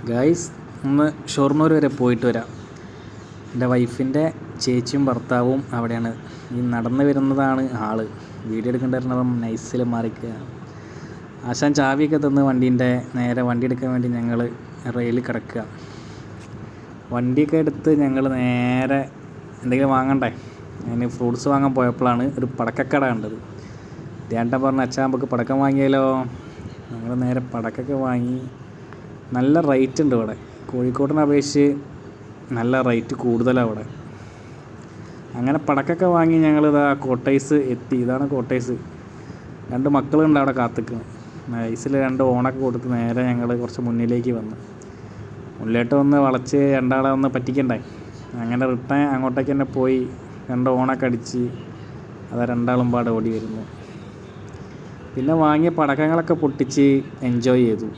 Guys, ഒന്ന് ഷൊർണൂർ വരെ പോയിട്ട് വരാം. എൻ്റെ വൈഫിൻ്റെ ചേച്ചിയും ഭർത്താവും അവിടെയാണ്. ഈ നടന്ന് വരുന്നതാണ് ആള്. വീഡിയോ എടുക്കേണ്ടിരുന്നപ്പം നൈസിൽ മാറിക്കുക. ആശാൻ ചാവിയൊക്കെ തന്ന് വണ്ടീൻ്റെ നേരെ വണ്ടി എടുക്കാൻ വേണ്ടി ഞങ്ങൾ റെയിലിൽ കിടക്കുക. വണ്ടിയൊക്കെ എടുത്ത് ഞങ്ങൾ നേരെ എന്തെങ്കിലും വാങ്ങണ്ടേ, ഞാൻ ഫ്രൂട്ട്സ് വാങ്ങാൻ പോയപ്പോഴാണ് ഒരു പടക്കക്കട കണ്ടത്. ധ്യാൻട്ടൻ പറഞ്ഞ അച്ഛാ നമുക്ക് പടക്കം വാങ്ങിയാലോ. ഞങ്ങൾ നേരെ പടക്കമൊക്കെ വാങ്ങി. നല്ല റേറ്റ് ഉണ്ട് ഇവിടെ. കോഴിക്കോടിനെ അപേക്ഷിച്ച് നല്ല റേറ്റ് കൂടുതലാണ് അവിടെ. അങ്ങനെ പടക്കമൊക്കെ വാങ്ങി ഞങ്ങൾ ഇതാ കോട്ടൈസ് എത്തി. ഇതാണ് കോട്ടൈസ്. 2 മക്കളുണ്ട് അവിടെ കാത്തിക്കുന്നത്. നൈസിൽ 2 ഓണൊക്കെ കൊടുത്ത് നേരെ ഞങ്ങൾ കുറച്ച് മുന്നിലേക്ക് വന്നു. മുന്നിലോട്ട് വന്ന് വളച്ച് രണ്ടാളെ ഒന്ന് പറ്റിക്കണ്ടേ. അങ്ങനെ റിട്ടേൺ അങ്ങോട്ടേക്ക് തന്നെ പോയി 2 ഓണൊക്കെ അടിച്ച് അതാ രണ്ടാളും പാടെ ഓടി വരുന്നു. പിന്നെ വാങ്ങിയ പടക്കങ്ങളൊക്കെ പൊട്ടിച്ച് എൻജോയ് ചെയ്തു.